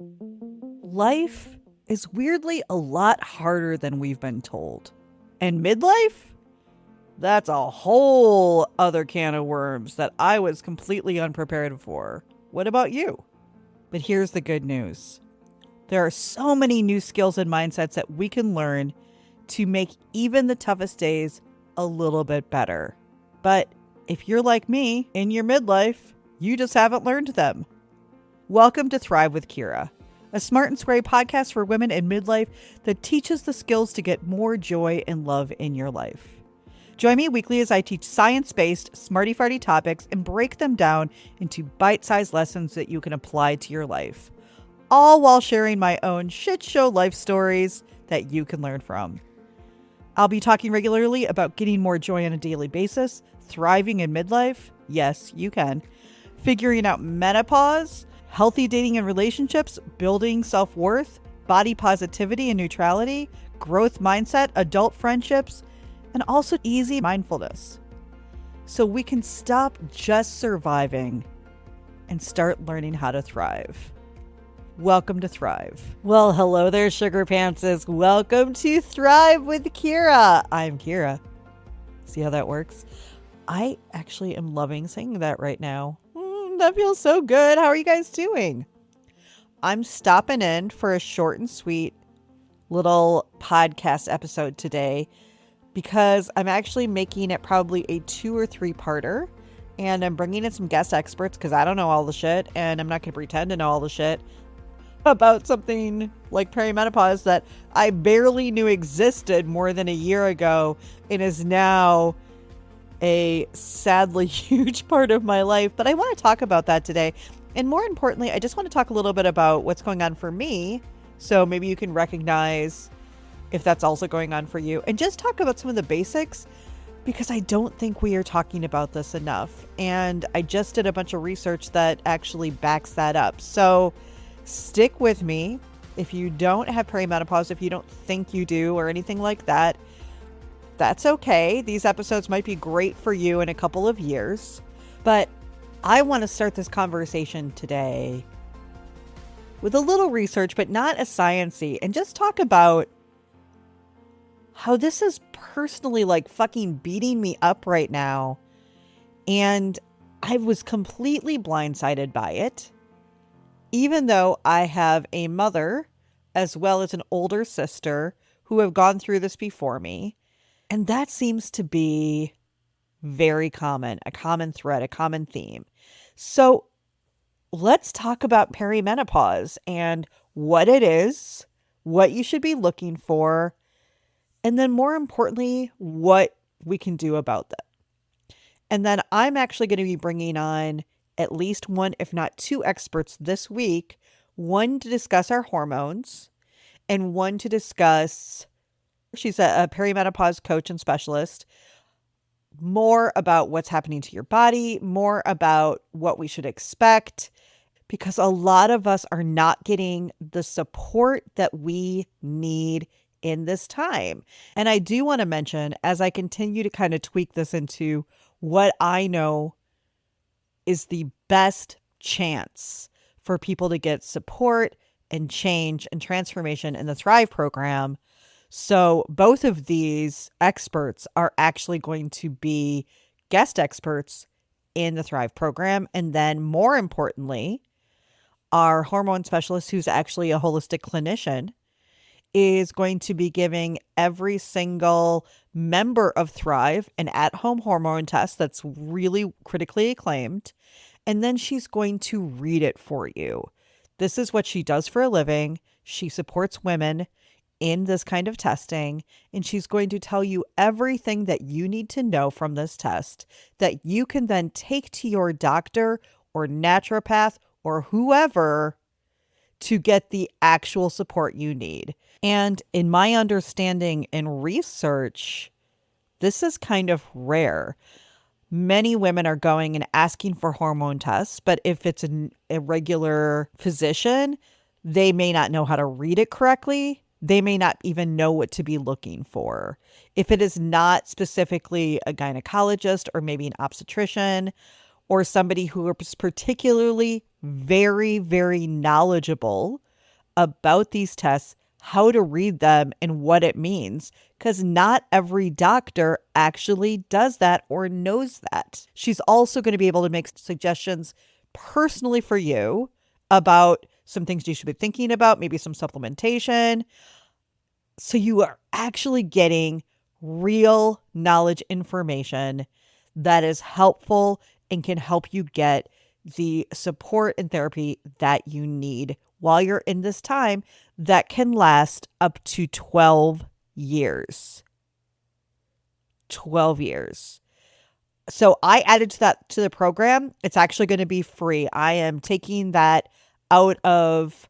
Life is weirdly a lot harder than we've been told. And midlife? That's a whole other can of worms that I was completely unprepared for. What about you? But here's the good news. There are so many new skills and mindsets that we can learn to make even the toughest days a little bit better. But if you're like me in your midlife, you just haven't learned them. Welcome to Thrive with Kira, a smart and square podcast for women in midlife that teaches the skills to get more joy and love in your life. Join me weekly as I teach science-based, smarty-farty topics and break them down into bite-sized lessons that you can apply to your life, all while sharing my own shit show life stories that you can learn from. I'll be talking regularly about getting more joy on a daily basis, thriving in midlife, yes, you can, figuring out menopause, healthy dating and relationships, building self-worth, body positivity and neutrality, growth mindset, adult friendships, and also easy mindfulness. So we can stop just surviving and start learning how to thrive. Welcome to Thrive. Well, hello there, sugar pantses. Welcome to Thrive with Kira. I'm Kira. See how that works? I actually am loving saying that right now. That feels so good. How are you guys doing? I'm stopping in for a short and sweet little podcast episode today because I'm actually making it probably a 2 or 3 parter, and I'm bringing in some guest experts because I don't know all the shit, and I'm not going to pretend to know all the shit about something like perimenopause that I barely knew existed more than a year ago and is now a sadly huge part of my life. But I want to talk about that today. And more importantly, I just want to talk a little bit about what's going on for me. So maybe you can recognize if that's also going on for you, and just talk about some of the basics, because I don't think we are talking about this enough. And I just did a bunch of research that actually backs that up. So stick with me. If you don't have perimenopause, if you don't think you do or anything like that, that's okay. These episodes might be great for you in a couple of years. But I want to start this conversation today with a little research, but not as sciencey, and just talk about how this is personally like fucking beating me up right now. And I was completely blindsided by it, even though I have a mother as well as an older sister who have gone through this before me. And that seems to be very common, a common thread, a common theme. So let's talk about perimenopause and what it is, what you should be looking for, and then more importantly, what we can do about that. And then I'm actually going to be bringing on at least one, if not 2 experts this week, one to discuss our hormones and one to discuss, she's a perimenopause coach and specialist, more about what's happening to your body, more about what we should expect, because a lot of us are not getting the support that we need in this time. And I do want to mention, as I continue to kind of tweak this into what I know is the best chance for people to get support and change and transformation in the Thrive program. So both of these experts are actually going to be guest experts in the Thrive program. And then more importantly, our hormone specialist, who's actually a holistic clinician, is going to be giving every single member of Thrive an at-home hormone test that's really critically acclaimed. And then she's going to read it for you. This is what she does for a living. She supports women in this kind of testing, and she's going to tell you everything that you need to know from this test that you can then take to your doctor or naturopath or whoever to get the actual support you need. And in my understanding and research, this is kind of rare. Many women are going and asking for hormone tests, but if it's a regular physician, they may not know how to read it correctly. They may not even know what to be looking for. If it is not specifically a gynecologist or maybe an obstetrician or somebody who is particularly very, very knowledgeable about these tests, how to read them, and what it means, because not every doctor actually does that or knows that. She's also going to be able to make suggestions personally for you about some things you should be thinking about, maybe some supplementation. So you are actually getting real knowledge information that is helpful and can help you get the support and therapy that you need while you're in this time that can last up to 12 years. 12 years. So I added to the program. It's actually going to be free. I am taking that out of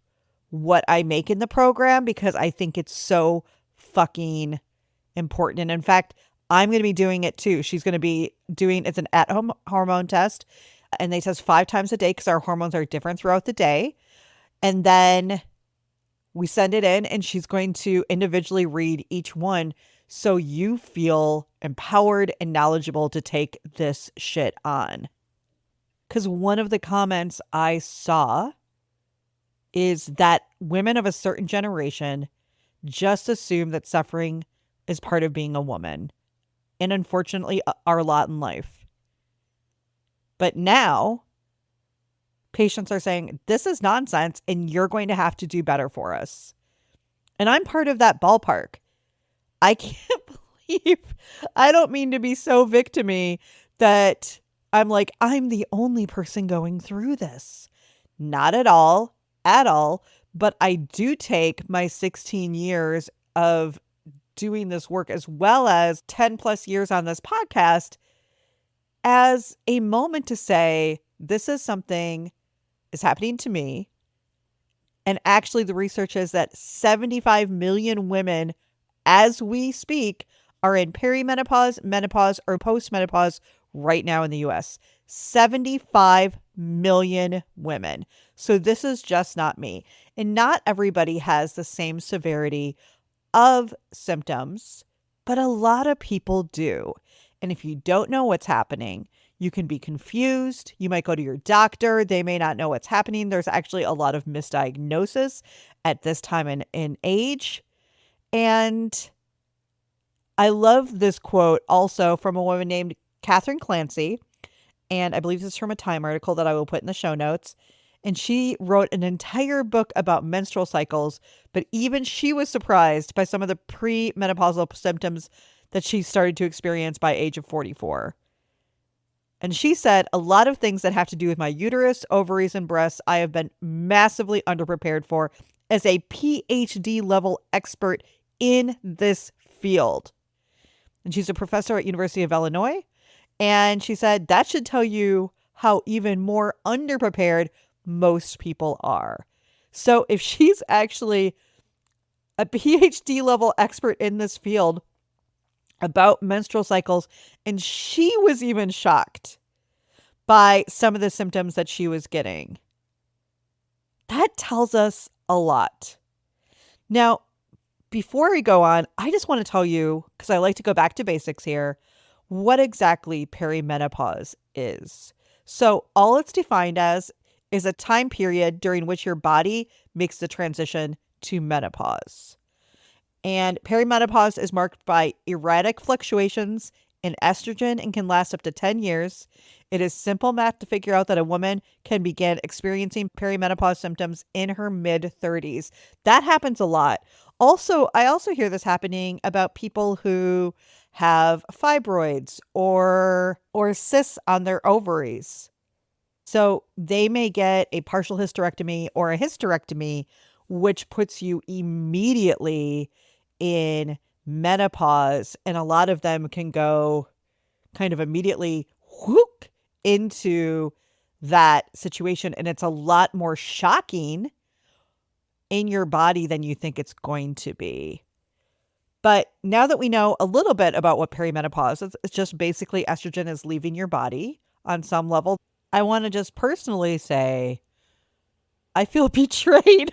what I make in the program because I think it's so fucking important. And in fact, I'm going to be doing it too. She's going to be doing, it's an at-home hormone test, and they test 5 times a day because our hormones are different throughout the day. And then we send it in, and she's going to individually read each one so you feel empowered and knowledgeable to take this shit on. Because one of the comments I saw is that women of a certain generation just assume that suffering is part of being a woman, and unfortunately our lot in life. But now patients are saying, this is nonsense and you're going to have to do better for us. And I'm part of that ballpark. I can't believe, I don't mean to be so victim-y that I'm like, I'm the only person going through this. Not at all, but I do take my 16 years of doing this work as well as 10 plus years on this podcast as a moment to say, this is something is happening to me. And actually the research is that 75 million women as we speak are in perimenopause, menopause, or postmenopause right now in the US. 75 million women. So this is just not me. And not everybody has the same severity of symptoms, but a lot of people do. And if you don't know what's happening, you can be confused. You might go to your doctor. They may not know what's happening. There's actually a lot of misdiagnosis at this time in age. And I love this quote also from a woman named Catherine Clancy. And I believe this is from a Time article that I will put in the show notes. And she wrote an entire book about menstrual cycles, but even she was surprised by some of the premenopausal symptoms that she started to experience by age of 44. And she said, a lot of things that have to do with my uterus, ovaries, and breasts, I have been massively underprepared for as a PhD level expert in this field. And she's a professor at University of Illinois. And she said, that should tell you how even more underprepared most people are. So if she's actually a PhD level expert in this field about menstrual cycles, and she was even shocked by some of the symptoms that she was getting, that tells us a lot. Now, before we go on, I just want to tell you, because I like to go back to basics here, what exactly perimenopause is. So all it's defined as is a time period during which your body makes the transition to menopause. And perimenopause is marked by erratic fluctuations in estrogen and can last up to 10 years. It is simple math to figure out that a woman can begin experiencing perimenopause symptoms in her mid-30s. That happens a lot. Also, I also hear this happening about people who have fibroids or cysts on their ovaries. So they may get a partial hysterectomy or a hysterectomy, which puts you immediately in menopause. And a lot of them can go kind of immediately whoop into that situation. And it's a lot more shocking in your body than you think it's going to be. But now that we know a little bit about what perimenopause is, it's just basically estrogen is leaving your body on some level. I want to just personally say, I feel betrayed.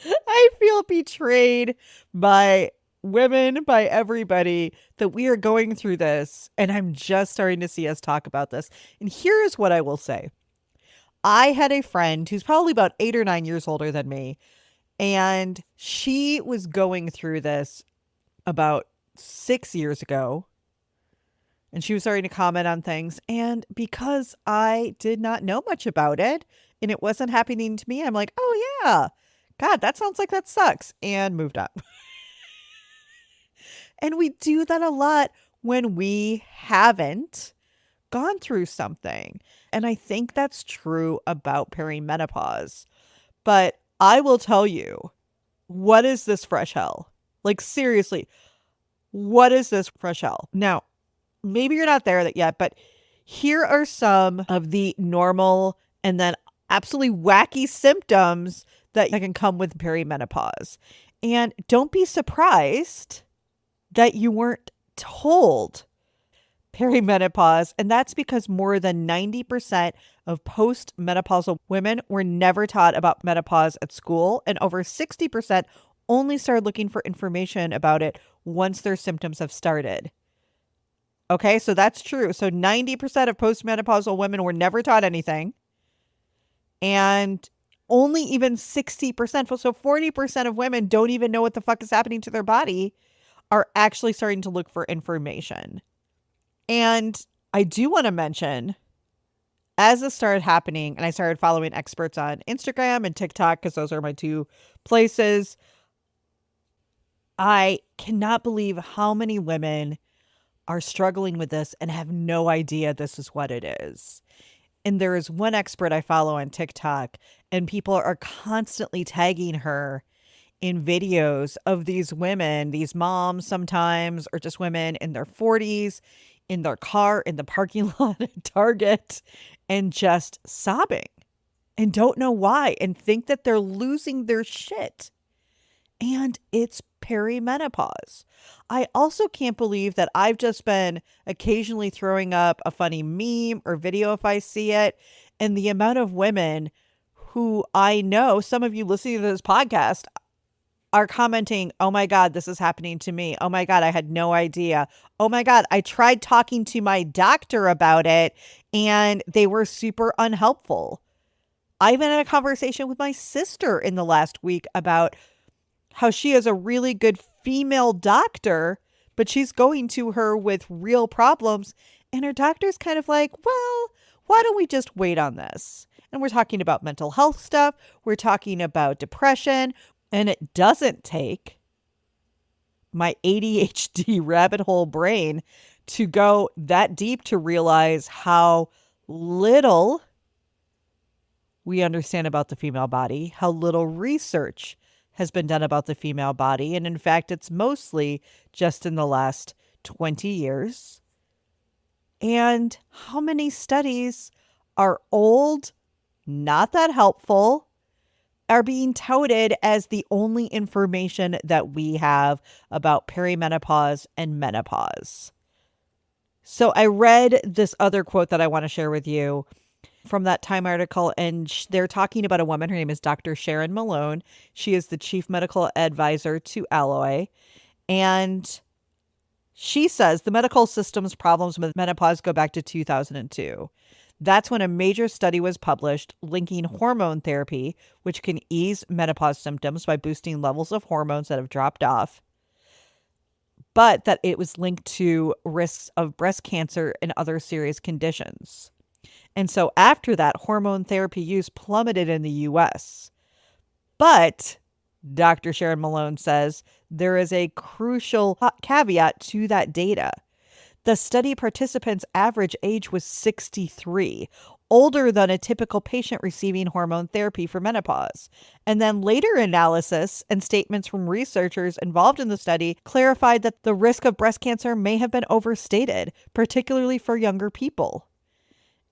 I feel betrayed by women, by everybody, that we are going through this. And I'm just starting to see us talk about this. And here's what I will say. I had a friend who's probably about 8 or 9 years older than me, and she was going through this about 6 years ago, and she was starting to comment on things. And because I did not know much about it and it wasn't happening to me, I'm like, oh, yeah, God, that sounds like that sucks, and moved up. And we do that a lot when we haven't gone through something. And I think that's true about perimenopause. But I will tell you, what is this fresh hell? Like, seriously, what is this fresh hell? Now, maybe you're not there yet, but here are some of the normal and then absolutely wacky symptoms that can come with perimenopause. And don't be surprised that you weren't told perimenopause. And that's because more than 90% of postmenopausal women were never taught about menopause at school, and over 60% only started looking for information about it once their symptoms have started. Okay, so that's true. So 90% of postmenopausal women were never taught anything. And only even 60%, so 40% of women don't even know what the fuck is happening to their body, are actually starting to look for information. And I do want to mention, as this started happening and I started following experts on Instagram and TikTok, because those are my two places, I cannot believe how many women are struggling with this and have no idea this is what it is. And there is one expert I follow on TikTok, and people are constantly tagging her in videos of these women, these moms sometimes, or just women in their 40s, in their car, in the parking lot at Target, and just sobbing and don't know why and think that they're losing their shit. And it's perimenopause. I also can't believe that I've just been occasionally throwing up a funny meme or video if I see it. And the amount of women who I know, some of you listening to this podcast, are commenting, oh my God, this is happening to me. Oh my God, I had no idea. Oh my God, I tried talking to my doctor about it and they were super unhelpful. I even had a conversation with my sister in the last week about how she has a really good female doctor, but she's going to her with real problems. And her doctor's kind of like, well, why don't we just wait on this? And we're talking about mental health stuff. We're talking about depression. And it doesn't take my ADHD rabbit hole brain to go that deep to realize how little we understand about the female body, how little research has been done about the female body. And in fact, it's mostly just in the last 20 years. And how many studies are old, not that helpful, are being touted as the only information that we have about perimenopause and menopause. So I read this other quote that I want to share with you from that Time article, and they're talking about a woman. Her name is Dr. Sharon Malone. She is the chief medical advisor to Alloy. And she says the medical system's problems with menopause go back to 2002. That's when a major study was published linking hormone therapy, which can ease menopause symptoms by boosting levels of hormones that have dropped off, but that it was linked to risks of breast cancer and other serious conditions. And so after that, hormone therapy use plummeted in the US. But Dr. Sharon Malone says there is a crucial caveat to that data. The study participants' average age was 63, older than a typical patient receiving hormone therapy for menopause. And then later analysis and statements from researchers involved in the study clarified that the risk of breast cancer may have been overstated, particularly for younger people.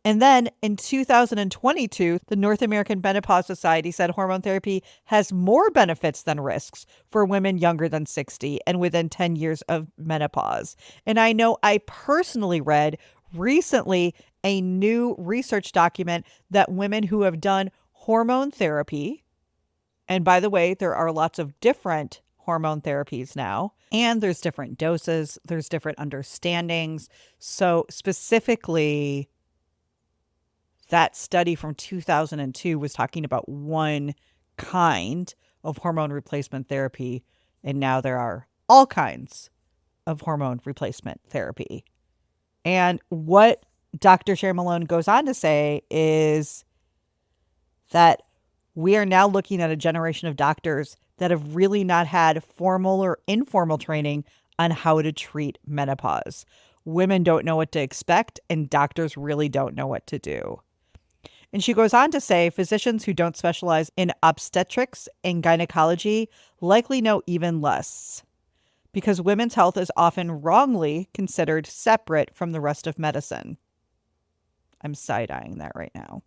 And then in 2022, the North American Menopause Society said hormone therapy has more benefits than risks for women younger than 60 and within 10 years of menopause. And I know I personally read recently a new research document that women who have done hormone therapy, and by the way, there are lots of different hormone therapies now, and there's different doses, there's different understandings. So specifically, that study from 2002 was talking about one kind of hormone replacement therapy, and now there are all kinds of hormone replacement therapy. And what Dr. Sherry Malone goes on to say is that we are now looking at a generation of doctors that have really not had formal or informal training on how to treat menopause. Women don't know what to expect, and doctors really don't know what to do. And she goes on to say physicians who don't specialize in obstetrics and gynecology likely know even less, because women's health is often wrongly considered separate from the rest of medicine. I'm side-eyeing that right now.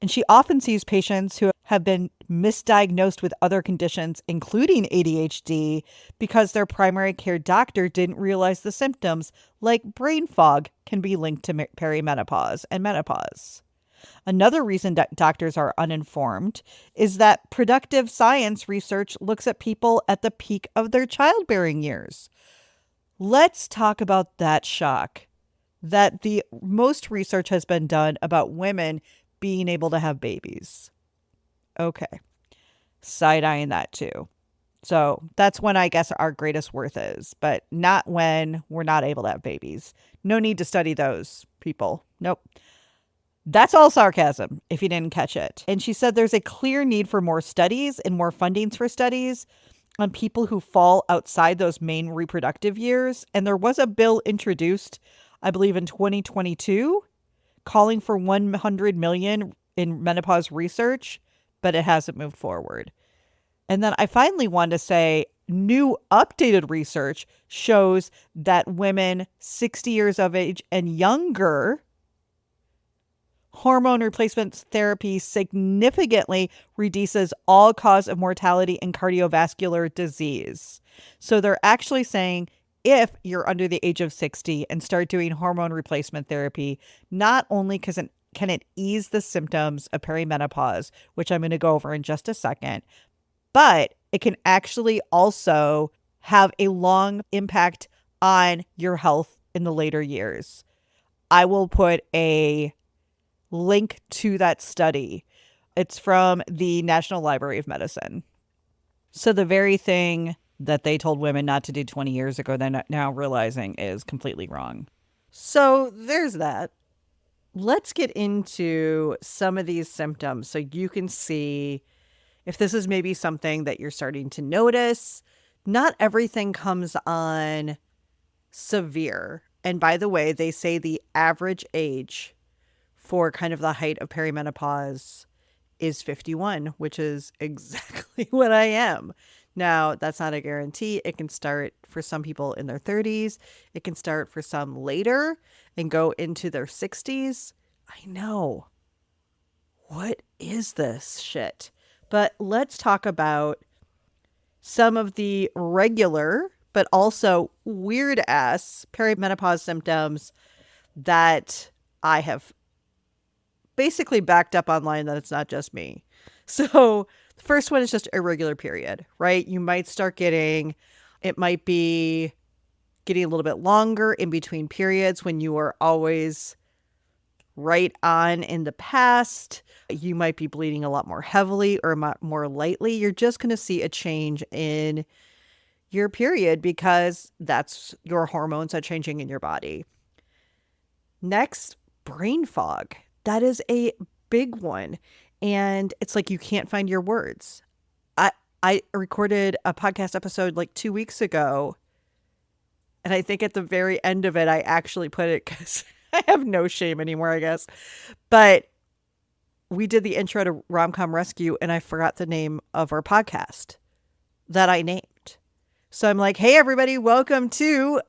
And she often sees patients who have been misdiagnosed with other conditions, including ADHD, because their primary care doctor didn't realize the symptoms, like brain fog, can be linked to perimenopause and menopause. Another reason that doctors are uninformed is that productive science research looks at people at the peak of their childbearing years. Let's talk about that shock, that the most research has been done about women being able to have babies. Okay. Side-eyeing that too. So that's when I guess our greatest worth is, but not when we're not able to have babies. No need to study those people. Nope. That's all sarcasm, if you didn't catch it. And she said there's a clear need for more studies and more fundings for studies on people who fall outside those main reproductive years. And there was a bill introduced, I believe in 2022, calling for $100 million in menopause research, but it hasn't moved forward. And then I finally want to say new updated research shows that women 60 years of age and younger, hormone replacement therapy significantly reduces all cause of mortality and cardiovascular disease. So they're actually saying if you're under the age of 60 and start doing hormone replacement therapy, not only can it ease the symptoms of perimenopause, which I'm going to go over in just a second, but it can actually also have a long impact on your health in the later years. I will put a link to that study. It's from the National Library of Medicine. So the very thing that they told women not to do 20 years ago, they're now realizing is completely wrong. So there's that. Let's get into some of these symptoms so you can see if this is maybe something that you're starting to notice. Not everything comes on severe. And by the way, they say the average age for kind of the height of perimenopause is 51, which is exactly what I am. Now, that's not a guarantee. It can start for some people in their 30s. It can start for some later and go into their 60s. I know. What is this shit? But let's talk about some of the regular, but also weird ass perimenopause symptoms that I have basically backed up online that it's not just me. So the first one is just irregular period, right? You might start it might be getting a little bit longer in between periods when you were always right on in the past. You might be bleeding a lot more heavily or more lightly. You're just going to see a change in your period because that's your hormones are changing in your body. Next, brain fog. That is a big one. And it's like you can't find your words. I recorded a podcast episode like 2 weeks ago. And I think at the very end of it, I actually put it because I have no shame anymore, I guess. But we did the intro to Rom-Com Rescue and I forgot the name of our podcast that I named. So I'm like, hey, everybody, welcome to...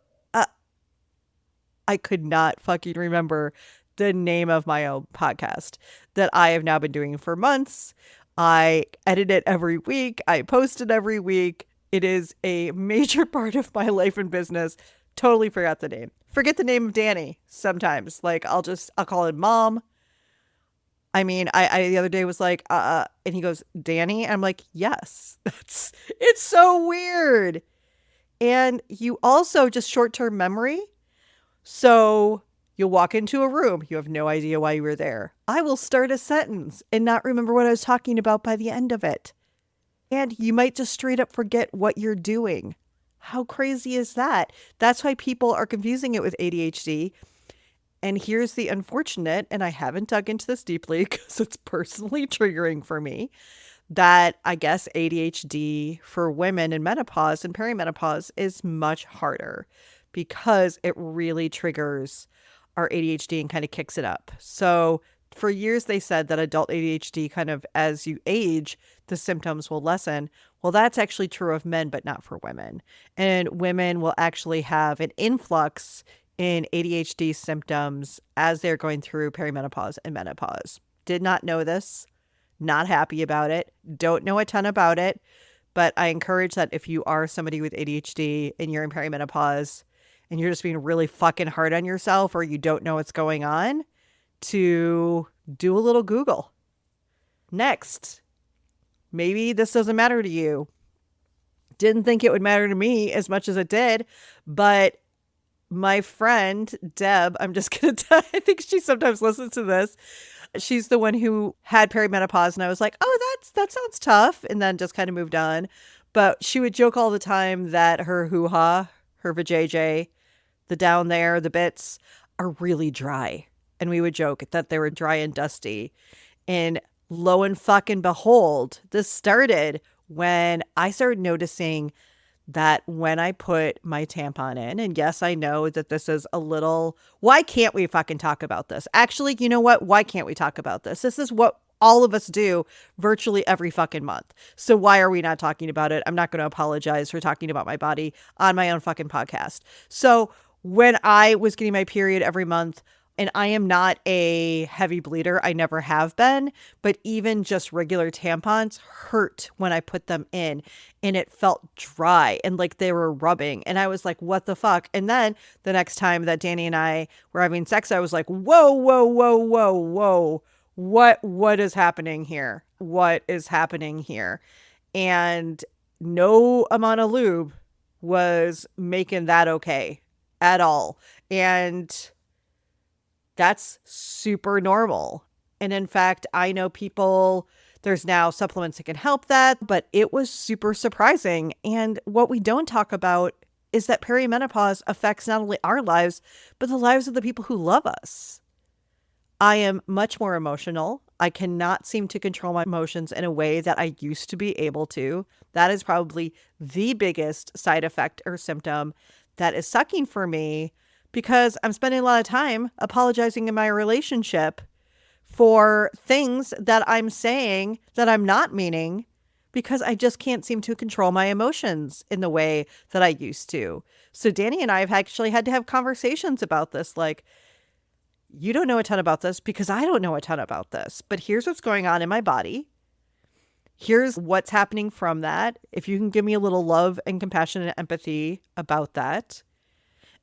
I could not fucking remember the name of my own podcast that I have now been doing for months. I edit it every week. I post it every week. It is a major part of my life and business. Totally forgot the name. Forget the name of Danny sometimes. Like I'll call him Mom. I mean, I the other day was like, and he goes, Danny? I'm like, yes. It's so weird. And you also just short-term memory. So You'll walk into a room. You have no idea why you were there. I will start a sentence and not remember what I was talking about by the end of it. And you might just straight up forget what you're doing. How crazy is that? That's why people are confusing it with ADHD. And here's the unfortunate, and I haven't dug into this deeply because it's personally triggering for me, that I guess ADHD for women in menopause and perimenopause is much harder because it really triggers our ADHD and kind of kicks it up. So for years, they said that adult ADHD kind of as you age, the symptoms will lessen. Well, that's actually true of men, but not for women. And women will actually have an influx in ADHD symptoms as they're going through perimenopause and menopause. Did not know this. Not happy about it. Don't know a ton about it. But I encourage that if you are somebody with ADHD and you're in perimenopause and you're just being really fucking hard on yourself or you don't know what's going on, to do a little Google. Next, maybe this doesn't matter to you. Didn't think it would matter to me as much as it did, but my friend Deb, I'm just going to tell, I think she sometimes listens to this. She's the one who had perimenopause and I was like, oh, that sounds tough. And then just kind of moved on. But she would joke all the time that her hoo-ha, her vajayjay, the down there, the bits are really dry. And we would joke that they were dry and dusty. And lo and fucking behold, this started when I started noticing that when I put my tampon in, and yes, I know that this is a little, why can't we fucking talk about this? Actually, you know what? Why can't we talk about this? This is what all of us do virtually every fucking month. So why are we not talking about it? I'm not going to apologize for talking about my body on my own fucking podcast. So when I was getting my period every month, and I am not a heavy bleeder. I never have been, but even just regular tampons hurt when I put them in and it felt dry and like they were rubbing. And I was like, what the fuck? And then the next time that Danny and I were having sex, I was like, whoa, whoa, whoa, whoa, whoa. What is happening here? What is happening here? And no amount of lube was making that okay at all. And that's super normal. And in fact, I know people, there's now supplements that can help that, but it was super surprising. And what we don't talk about is that perimenopause affects not only our lives, but the lives of the people who love us. I am much more emotional. I cannot seem to control my emotions in a way that I used to be able to. That is probably the biggest side effect or symptom that is sucking for me, because I'm spending a lot of time apologizing in my relationship for things that I'm saying that I'm not meaning because I just can't seem to control my emotions in the way that I used to. So Danny and I have actually had to have conversations about this. Like, you don't know a ton about this because I don't know a ton about this, but here's what's going on in my body. Here's what's happening from that. If you can give me a little love and compassion and empathy about that.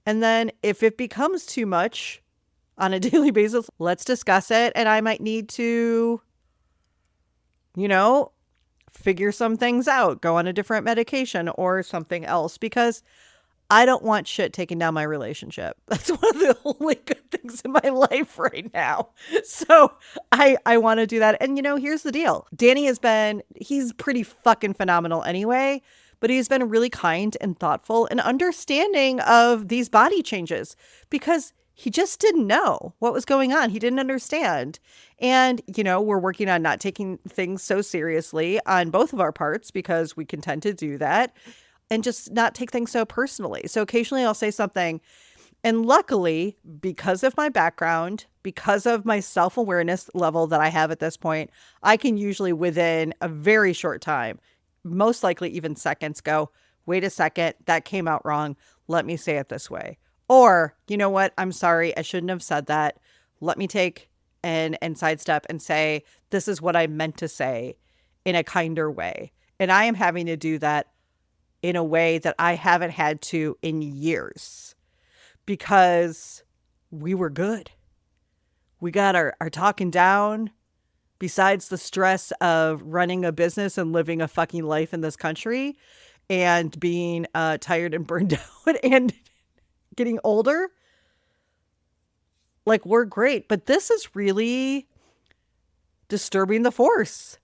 And then if it becomes too much on a daily basis, let's discuss it. And I might need to, figure some things out, go on a different medication or something else, because I don't want shit taking down my relationship. That's one of the only good things in my life right now. So I want to do that. And, here's the deal. Danny he's pretty fucking phenomenal anyway. But he's been really kind and thoughtful and understanding of these body changes because he just didn't know what was going on. He didn't understand. And, we're working on not taking things so seriously on both of our parts because we can tend to do that and just not take things so personally. So occasionally I'll say something. And luckily, because of my background, because of my self-awareness level that I have at this point, I can usually within a very short time, most likely even seconds, go, wait a second, that came out wrong. Let me say it this way. Or, you know what? I'm sorry. I shouldn't have said that. Let me take and sidestep and say, this is what I meant to say in a kinder way. And I am having to do that in a way that I haven't had to in years because we were good. We got our talking down. Besides the stress of running a business and living a fucking life in this country and being tired and burned out and getting older, Like, we're great, but this is really disturbing the force.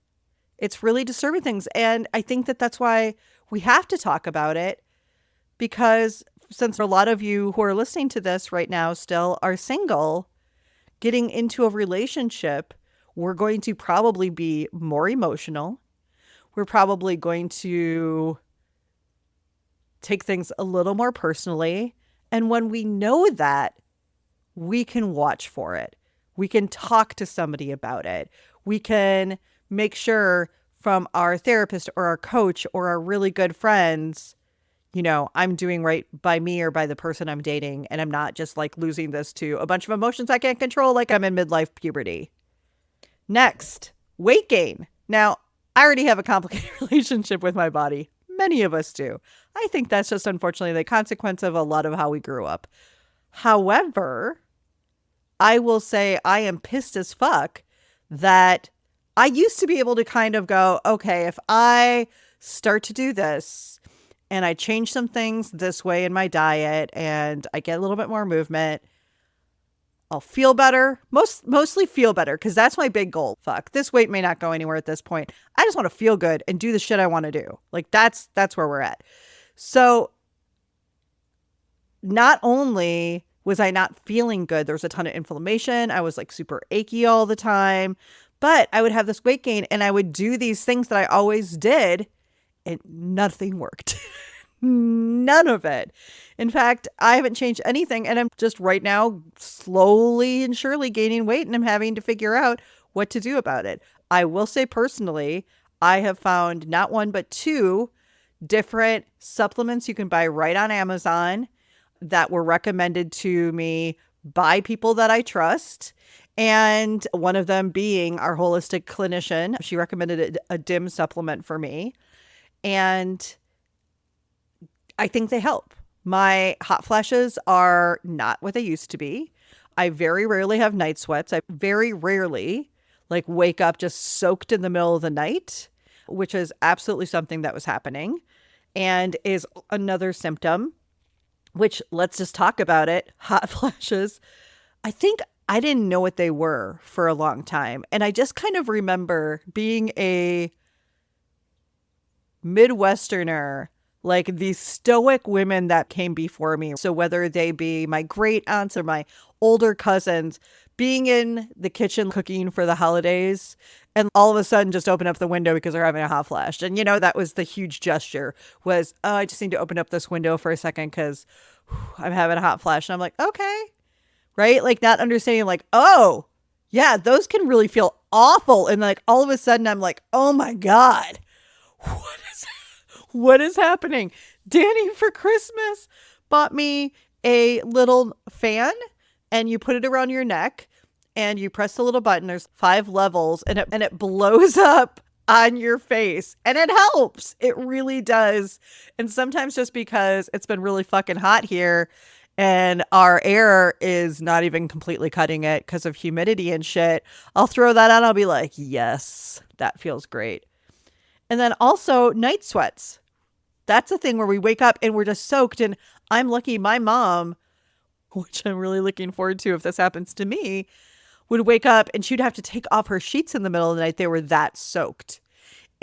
It's really disturbing things. And I think that that's why we have to talk about it, because since a lot of you who are listening to this right now still are single, getting into a relationship, we're going to probably be more emotional. We're probably going to take things a little more personally. And when we know that, we can watch for it. We can talk to somebody about it. We can make sure from our therapist or our coach or our really good friends, I'm doing right by me or by the person I'm dating. And I'm not just like losing this to a bunch of emotions I can't control, like I'm in midlife puberty. Next, weight gain. Now, I already have a complicated relationship with my body. Many of us do. I think that's just unfortunately the consequence of a lot of how we grew up. However, I will say I am pissed as fuck that I used to be able to kind of go, okay, if I start to do this and I change some things this way in my diet and I get a little bit more movement, I'll feel better. Mostly feel better, because that's my big goal. Fuck, this weight may not go anywhere at this point. I just want to feel good and do the shit I want to do. Like, that's where we're at. So not only was I not feeling good, there was a ton of inflammation. I was like super achy all the time, but I would have this weight gain and I would do these things that I always did and nothing worked. None of it. In fact, I haven't changed anything, and I'm just right now slowly and surely gaining weight, and I'm having to figure out what to do about it. I will say personally, I have found not one, but two different supplements you can buy right on Amazon that were recommended to me by people that I trust. And one of them being our holistic clinician. She recommended a DIM supplement for me. And I think they help. My hot flashes are not what they used to be. I very rarely have night sweats. I very rarely wake up just soaked in the middle of the night, which is absolutely something that was happening and is another symptom, which let's just talk about it. Hot flashes. I think I didn't know what they were for a long time. And I just kind of remember being a Midwesterner, like these stoic women that came before me. So whether they be my great aunts or my older cousins, being in the kitchen cooking for the holidays and all of a sudden just open up the window because they're having a hot flash. And that was the huge gesture was, oh, I just need to open up this window for a second because I'm having a hot flash. And I'm like, okay. Right? Like not understanding oh, yeah, those can really feel awful. And all of a sudden I'm like, oh my God, what is happening? Danny for Christmas bought me a little fan and you put it around your neck and you press the little button. There's 5 levels and it blows up on your face and it helps. It really does. And sometimes just because it's been really fucking hot here and our air is not even completely cutting it because of humidity and shit, I'll throw that on. I'll be like, yes, that feels great. And then also night sweats. That's a thing where we wake up and we're just soaked. And I'm lucky my mom, which I'm really looking forward to if this happens to me, would wake up and she'd have to take off her sheets in the middle of the night. They were that soaked,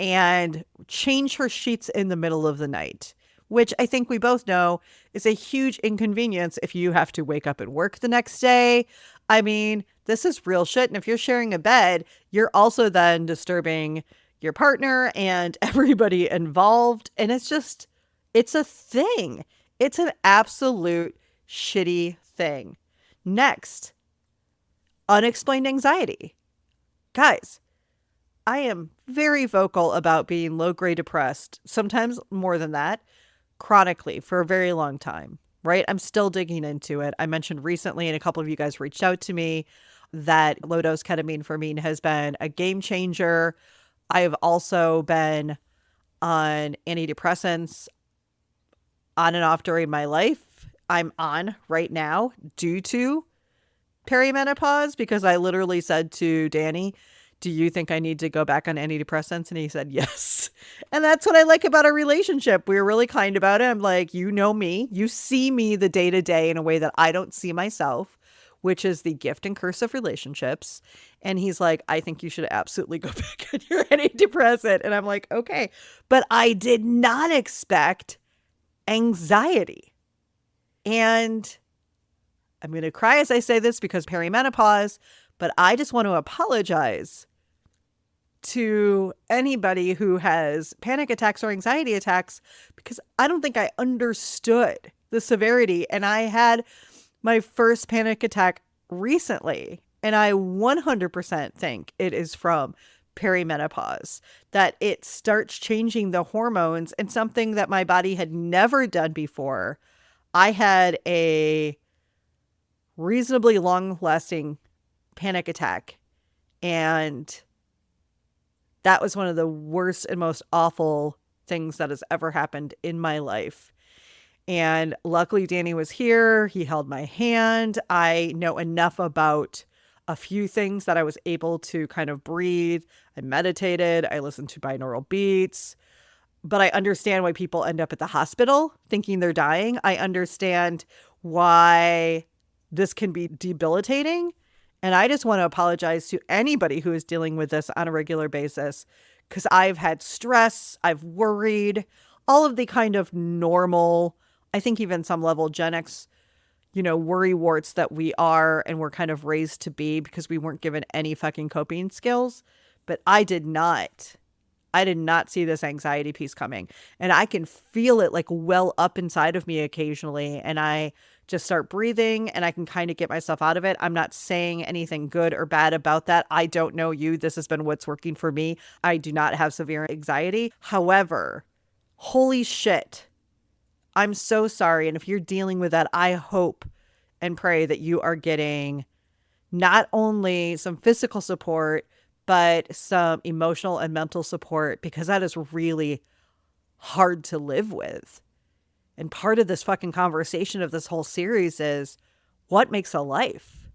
and change her sheets in the middle of the night, which I think we both know is a huge inconvenience if you have to wake up and work the next day. I mean, this is real shit. And if you're sharing a bed, you're also then disturbing your partner and everybody involved. And it's a thing. It's an absolute shitty thing. Next, unexplained anxiety. Guys, I am very vocal about being low-grade depressed, sometimes more than that, chronically for a very long time, right? I'm still digging into it. I mentioned recently, and a couple of you guys reached out to me, that low-dose ketamine for me has been a game changer. I have also been on antidepressants on and off during my life. I'm on right now due to perimenopause because I literally said to Danny, do you think I need to go back on antidepressants? And he said, yes. And that's what I like about our relationship. We were really kind about it. I'm like, you know me, you see me the day to day in a way that I don't see myself. which is the gift and curse of relationships. And he's like, I think you should absolutely go back on your antidepressant. And I'm like, okay. But I did not expect anxiety. And I'm going to cry as I say this because perimenopause, but I just want to apologize to anybody who has panic attacks or anxiety attacks because I don't think I understood the severity. And I had my first panic attack recently, and I 100% think it is from perimenopause, that it starts changing the hormones and something that my body had never done before. I had a reasonably long-lasting panic attack, and that was one of the worst and most awful things that has ever happened in my life. And luckily Danny was here. He held my hand. I know enough about a few things that I was able to kind of breathe. I meditated. I listened to binaural beats. But I understand why people end up at the hospital thinking they're dying. I understand why this can be debilitating. And I just want to apologize to anybody who is dealing with this on a regular basis, because I've had stress, I've worried, all of the kind of normal, I think even some level Gen X, worry warts that we are and we're kind of raised to be because we weren't given any fucking coping skills. But I did not see this anxiety piece coming. And I can feel it like well up inside of me occasionally. And I just start breathing and I can kind of get myself out of it. I'm not saying anything good or bad about that. I don't know you. This has been what's working for me. I do not have severe anxiety. However, holy shit, I'm so sorry. And if you're dealing with that, I hope and pray that you are getting not only some physical support, but some emotional and mental support, because that is really hard to live with. And part of this fucking conversation of this whole series is what makes a life?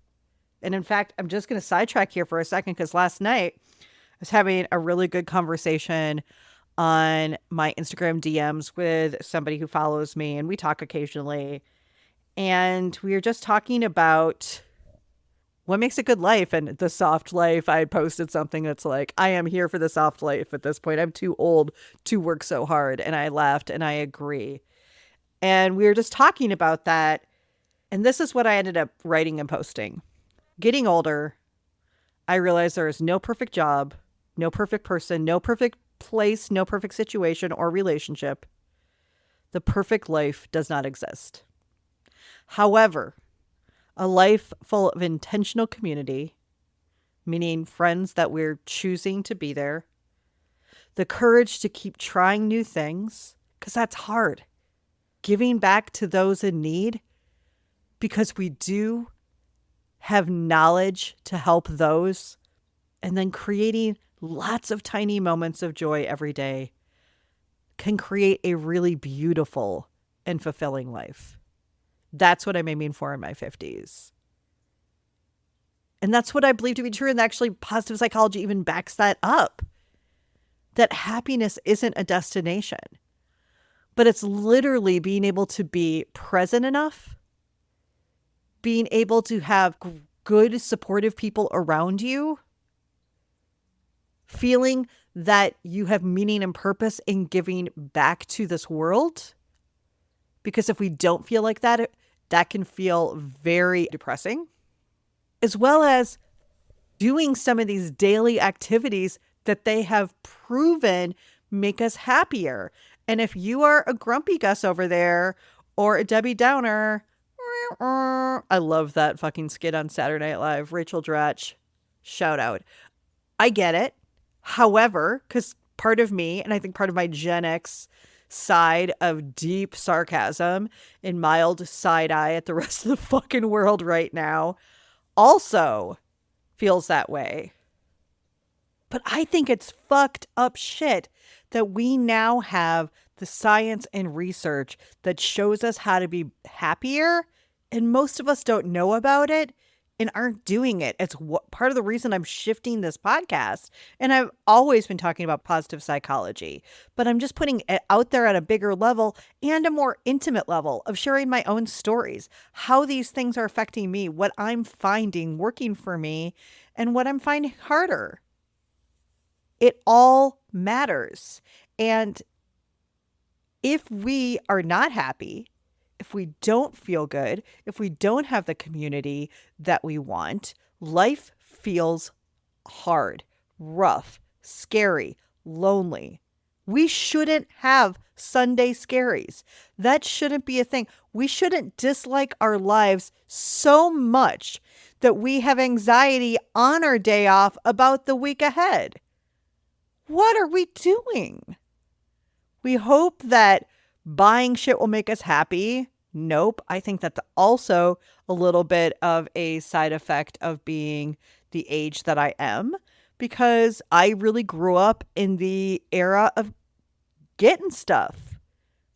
And in fact, I'm just going to sidetrack here for a second, because last night I was having a really good conversation on my Instagram DMs with somebody who follows me, and we talk occasionally. And we were just talking about what makes a good life and the soft life. I had posted something that's like, I am here for the soft life at this point. I'm too old to work so hard. And I laughed, and I agree. And we were just talking about that. And this is what I ended up writing and posting. Getting older, I realized there is no perfect job, no perfect person, no perfect place, no perfect situation or relationship. The perfect life does not exist. However, a life full of intentional community, meaning friends that we're choosing to be there, the courage to keep trying new things, because that's hard, giving back to those in need, because we do have knowledge to help those, and then creating lots of tiny moments of joy every day can create a really beautiful and fulfilling life. That's what I'm aiming for in my 50s. And that's what I believe to be true. And actually, positive psychology even backs that up. That happiness isn't a destination, but it's literally being able to be present enough, being able to have good, supportive people around you, feeling that you have meaning and purpose in giving back to this world. Because if we don't feel like that, that can feel very depressing. As well as doing some of these daily activities that they have proven make us happier. And if you are a grumpy Gus over there or a Debbie Downer, I love that fucking skit on Saturday Night Live. Rachel Dratch, shout out. I get it. However, because part of me, and I think part of my Gen X side of deep sarcasm and mild side eye at the rest of the fucking world right now, also feels that way. But I think it's fucked up shit that we now have the science and research that shows us how to be happier, and most of us don't know about it, and aren't doing it. It's part of the reason I'm shifting this podcast. And I've always been talking about positive psychology, but I'm just putting it out there at a bigger level and a more intimate level of sharing my own stories, how these things are affecting me, what I'm finding working for me, and what I'm finding harder. It all matters. And if we are not happy, if we don't feel good, if we don't have the community that we want, life feels hard, rough, scary, lonely. We shouldn't have Sunday scaries. That shouldn't be a thing. We shouldn't dislike our lives so much that we have anxiety on our day off about the week ahead. What are we doing? We hope that buying shit will make us happy. Nope. I think that's also a little bit of a side effect of being the age that I am, because I really grew up in the era of getting stuff,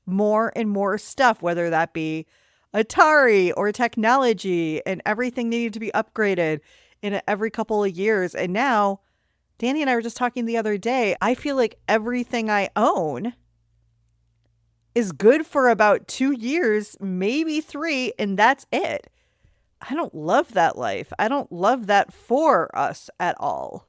more and more stuff, whether that be Atari or technology, and everything needed to be upgraded in every couple of years. And now, Danny and I were just talking the other day, I feel like everything I own is good for about 2 years, maybe 3, and that's it. I don't love that life. I don't love that for us at all.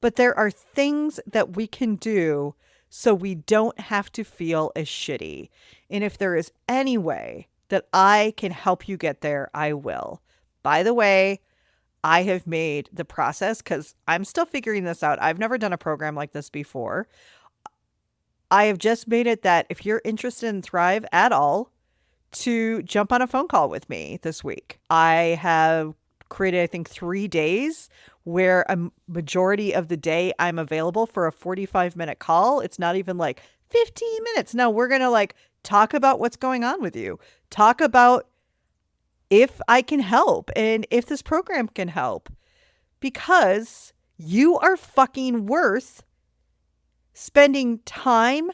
But there are things that we can do so we don't have to feel as shitty. And if there is any way that I can help you get there, I will. By the way, I have made the process, because I'm still figuring this out. I've never done a program like this before. I have just made it that if you're interested in Thrive at all, to jump on a phone call with me this week. I have created, I think, 3 days where a majority of the day I'm available for a 45-minute call. It's not even like 15 minutes. No, we're going to like talk about what's going on with you. Talk about if I can help and if this program can help, because you are fucking worth spending time,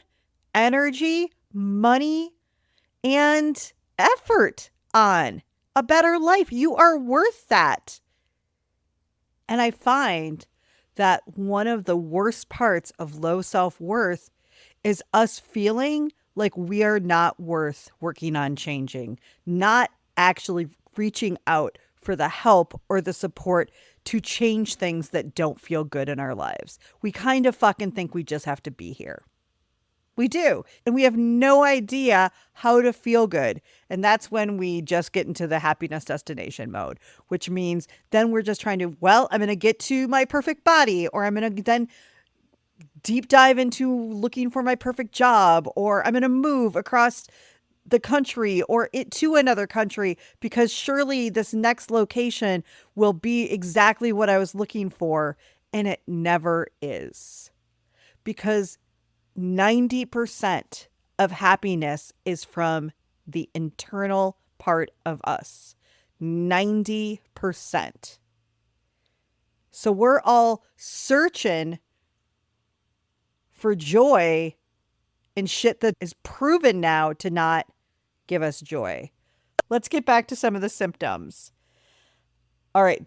energy, money, and effort on a better life. You are worth that. And I find that one of the worst parts of low self-worth is us feeling like we are not worth working on changing, not actually reaching out for the help or the support to change things that don't feel good in our lives. We kind of fucking think we just have to be here. We do. And we have no idea how to feel good. And that's when we just get into the happiness destination mode, which means then we're just trying to, well, I'm going to get to my perfect body, or I'm going to then deep dive into looking for my perfect job, or I'm going to move across the country or to another country because surely this next location will be exactly what I was looking for. And it never is, because 90% of happiness is from the internal part of us. 90%. So we're all searching for joy in shit that is proven now to not give us joy. Let's get back to some of the symptoms. All right.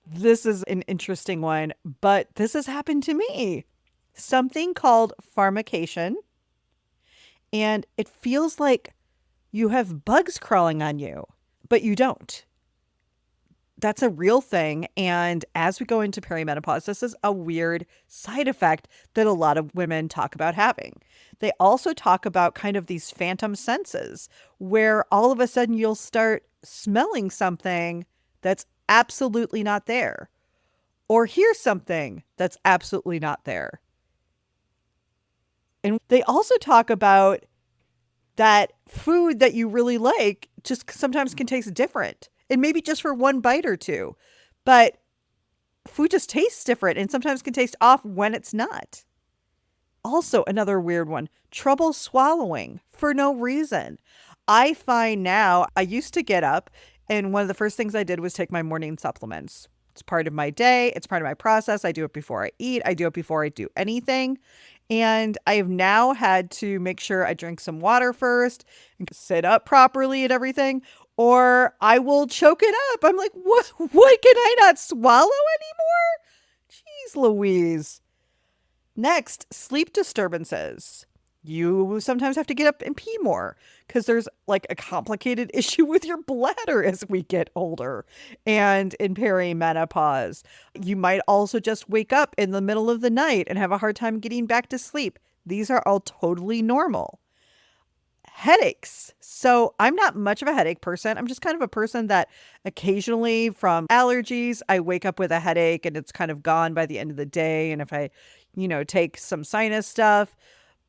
This is an interesting one, but this has happened to me. Something called pharmacation. And it feels like you have bugs crawling on you, but you don't. That's a real thing. And as we go into perimenopause, this is a weird side effect that a lot of women talk about having. They also talk about kind of these phantom senses where all of a sudden you'll start smelling something that's absolutely not there, or hear something that's absolutely not there. And they also talk about that food that you really like just sometimes can taste different. And maybe just for one bite or two. But food just tastes different and sometimes can taste off when it's not. Also, another weird one, trouble swallowing for no reason. I find now, I used to get up and one of the first things I did was take my morning supplements. It's part of my day. It's part of my process. I do it before I eat. I do it before I do anything. And I have now had to make sure I drink some water first and sit up properly and everything, or I will choke it up. I'm like, what can I not swallow anymore? Jeez Louise. Next, sleep disturbances. You sometimes have to get up and pee more because there's like a complicated issue with your bladder as we get older and in perimenopause. You might also just wake up in the middle of the night and have a hard time getting back to sleep. These are all totally normal. Headaches. So I'm not much of a headache person. I'm just kind of a person that occasionally from allergies, I wake up with a headache and it's kind of gone by the end of the day. And if I, take some sinus stuff,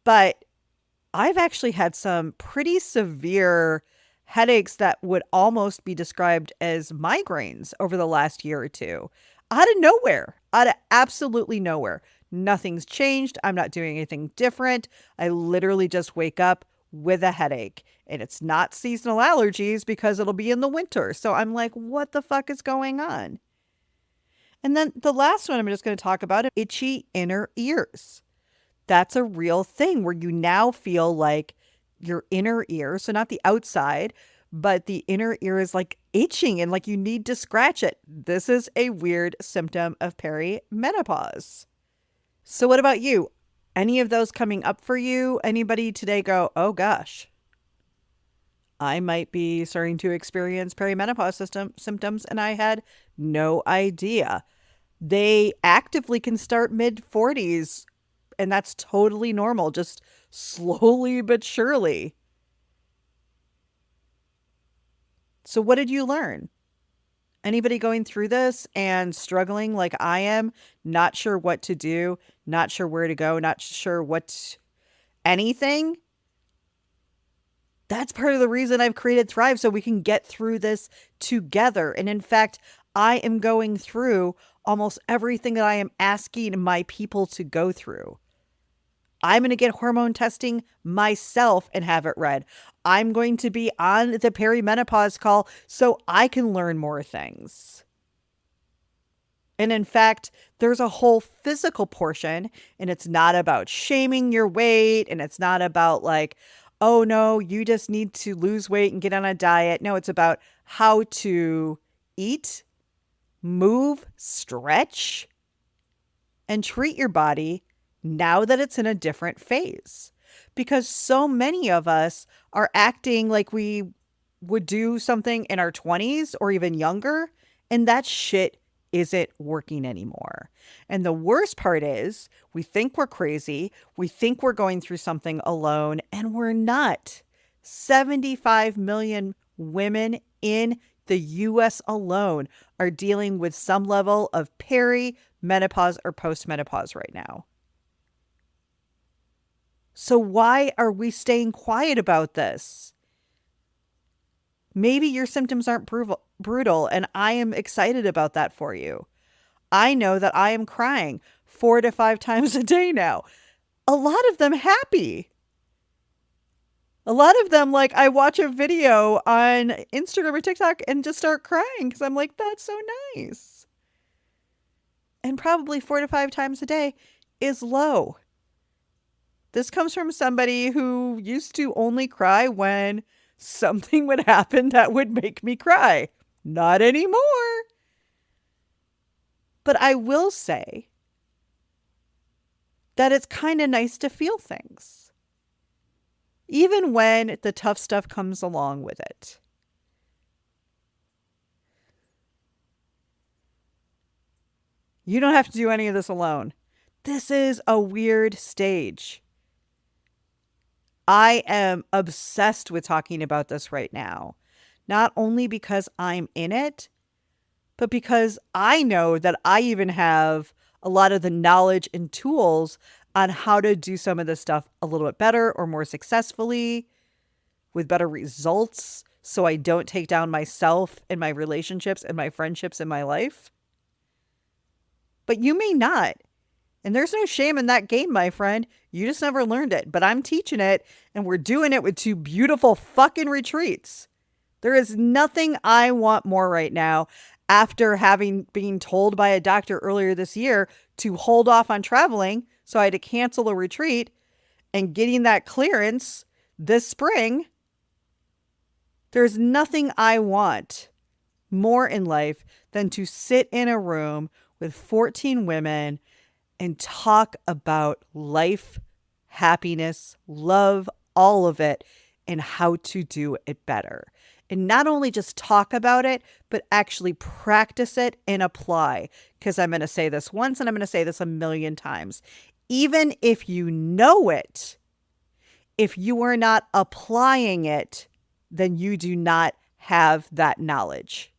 but I've actually had some pretty severe headaches that would almost be described as migraines over the last year or two. Out of nowhere, out of absolutely nowhere. Nothing's changed. I'm not doing anything different. I literally just wake up with a headache. And it's not seasonal allergies because it'll be in the winter. So I'm like, what the fuck is going on? And then the last one I'm just going to talk about is itchy inner ears. That's a real thing where you now feel like your inner ear, so not the outside, but the inner ear is like itching and like you need to scratch it. This is a weird symptom of perimenopause. So what about you? Any of those coming up for you? Anybody today go, oh gosh, I might be starting to experience perimenopause symptoms and I had no idea. They actively can start mid-40s and that's totally normal, just slowly but surely. So what did you learn? Anybody going through this and struggling like I am, not sure what to do, not sure where to go, not sure anything? That's part of the reason I've created Thrive, so we can get through this together. And in fact, I am going through almost everything that I am asking my people to go through. I'm going to get hormone testing myself and have it read. I'm going to be on the perimenopause call so I can learn more things. And in fact, there's a whole physical portion, and it's not about shaming your weight, and it's not about like, oh no, you just need to lose weight and get on a diet. No, it's about how to eat, move, stretch, and treat your body now that it's in a different phase. Because so many of us are acting like we would do something in our 20s or even younger, and that shit isn't working anymore. And the worst part is we think we're crazy. We think we're going through something alone, and we're not. 75 million women in the US alone are dealing with some level of perimenopause or postmenopause right now. So why are we staying quiet about this? Maybe your symptoms aren't brutal, and I am excited about that for you. I know that I am crying 4 to 5 times a day now. A lot of them happy. A lot of them, like, I watch a video on Instagram or TikTok and just start crying because I'm like, that's so nice. And probably 4 to 5 times a day is low. This comes from somebody who used to only cry when something would happen that would make me cry. Not anymore. But I will say that it's kind of nice to feel things, even when the tough stuff comes along with it. You don't have to do any of this alone. This is a weird stage. I am obsessed with talking about this right now, not only because I'm in it, but because I know that I even have a lot of the knowledge and tools on how to do some of this stuff a little bit better or more successfully with better results so I don't take down myself and my relationships and my friendships in my life. But you may not. And there's no shame in that game, my friend. You just never learned it. But I'm teaching it, and we're doing it with 2 beautiful fucking retreats. There is nothing I want more right now after having been told by a doctor earlier this year to hold off on traveling. So I had to cancel a retreat, and getting that clearance this spring There's nothing I want more in life than to sit in a room with 14 women and talk about life, happiness, love, all of it, and how to do it better. And not only just talk about it, but actually practice it and apply. Because I'm going to say this once and I'm going to say this a million times. Even if you know it, if you are not applying it, then you do not have that knowledge.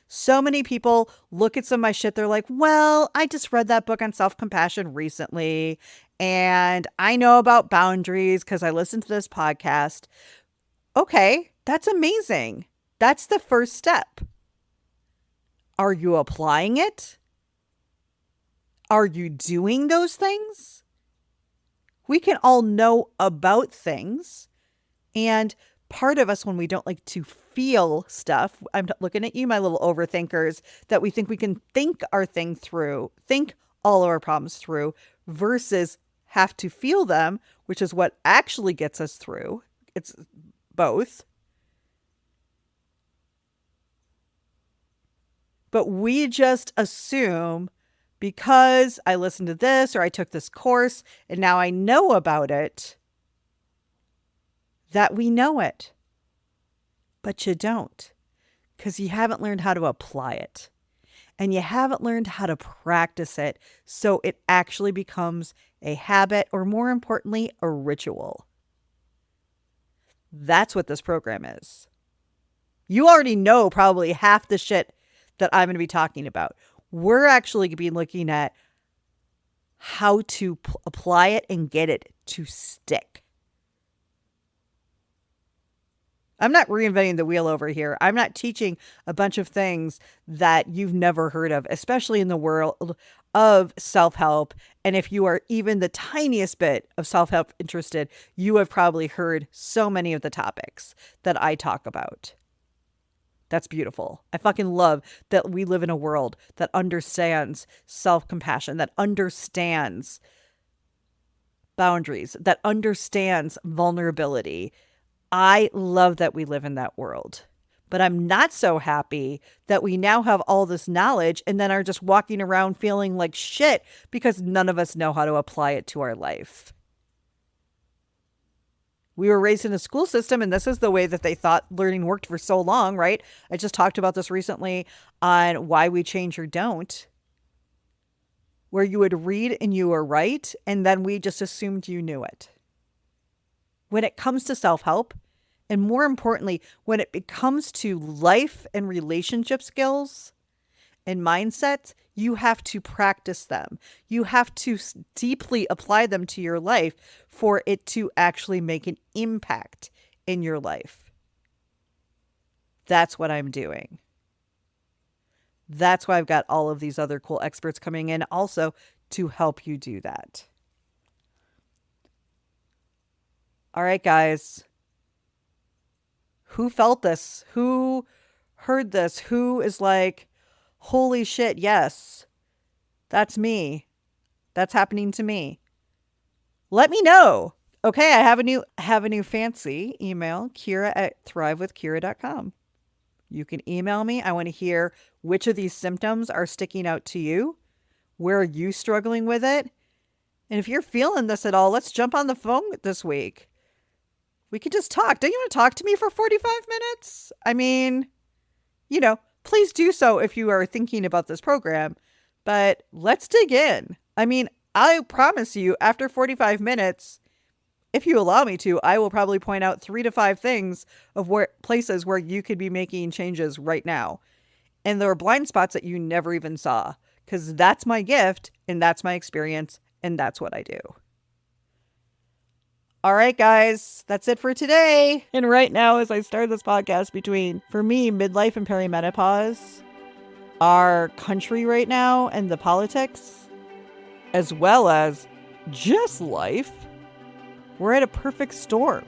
So many people look at some of my shit. They're like, well, I just read that book on self-compassion recently, and I know about boundaries because I listened to this podcast. Okay, that's amazing. That's the first step. Are you applying it? Are you doing those things? We can all know about things, and part of us, when we don't like to feel stuff, I'm looking at you, my little overthinkers, that we think we can think our thing through, think all of our problems through, versus have to feel them, which is what actually gets us through. It's both. But we just assume because I listened to this or I took this course and now I know about it, that we know it. But you don't, because you haven't learned how to apply it. And you haven't learned how to practice it so it actually becomes a habit, or more importantly, a ritual. That's what this program is. You already know probably half the shit that I'm going to be talking about. We're actually going to be looking at how to apply it and get it to stick. I'm not reinventing the wheel over here. I'm not teaching a bunch of things that you've never heard of, especially in the world of self-help. And if you are even the tiniest bit of self-help interested, you have probably heard so many of the topics that I talk about. That's beautiful. I fucking love that we live in a world that understands self-compassion, that understands boundaries, that understands vulnerability. I love that we live in that world, but I'm not so happy that we now have all this knowledge and then are just walking around feeling like shit because none of us know how to apply it to our life. We were raised in a school system, and this is the way that they thought learning worked for so long, right? I just talked about this recently on Why We Change or Don't, where you would read and you were right, and then we just assumed you knew it. When it comes to self-help, and more importantly, when it comes to life and relationship skills and mindsets, you have to practice them. You have to deeply apply them to your life for it to actually make an impact in your life. That's what I'm doing. That's why I've got all of these other cool experts coming in also to help you do that. All right, guys. Who felt this? Who heard this? Who is like, holy shit, yes, that's me. That's happening to me. Let me know. Okay, I have a new fancy email, Kira@thrivewithkira.com. You can email me. I want to hear which of these symptoms are sticking out to you. Where are you struggling with it? And if you're feeling this at all, let's jump on the phone this week. We could just talk. Don't you want to talk to me for 45 minutes? I mean, please do so if you are thinking about this program, but let's dig in. I mean, I promise you after 45 minutes, if you allow me to, I will probably point out 3 to 5 things of places where you could be making changes right now. And there are blind spots that you never even saw, because that's my gift and that's my experience and that's what I do. All right, guys, that's it for today. And right now, as I start this podcast for me, midlife and perimenopause, our country right now and the politics, as well as just life, we're at a perfect storm.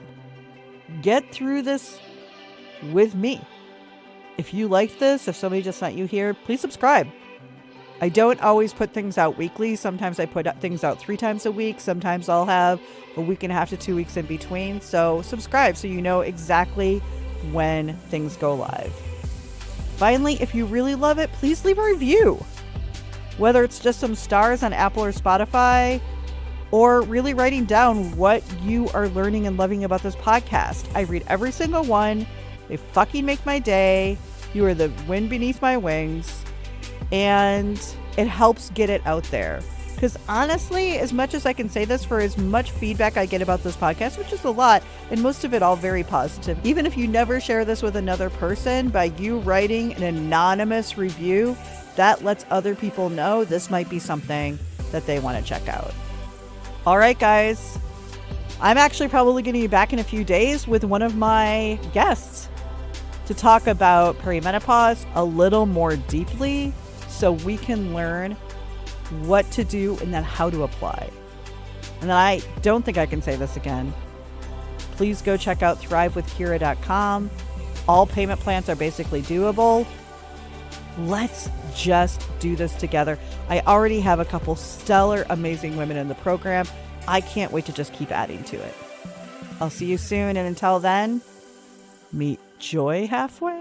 Get through this with me. If you like this, if somebody just sent you here, please subscribe. I don't always put things out weekly. Sometimes I put things out 3 times a week. Sometimes I'll have a week and a half to 2 weeks in between. So subscribe so you know exactly when things go live. Finally, if you really love it, please leave a review. Whether it's just some stars on Apple or Spotify, or really writing down what you are learning and loving about this podcast. I read every single one. They fucking make my day. You are the wind beneath my wings. And it helps get it out there. Because honestly, as much as I can say this, for as much feedback I get about this podcast, which is a lot, and most of it all very positive, even if you never share this with another person, by you writing an anonymous review, that lets other people know this might be something that they want to check out. All right, guys. I'm actually probably going to be back in a few days with one of my guests to talk about perimenopause a little more deeply so we can learn what to do and then how to apply. And then I don't think I can say this again. Please go check out thrivewithkira.com. All payment plans are basically doable. Let's just do this together. I already have a couple stellar, amazing women in the program. I can't wait to just keep adding to it. I'll see you soon. And until then, meet joy halfway.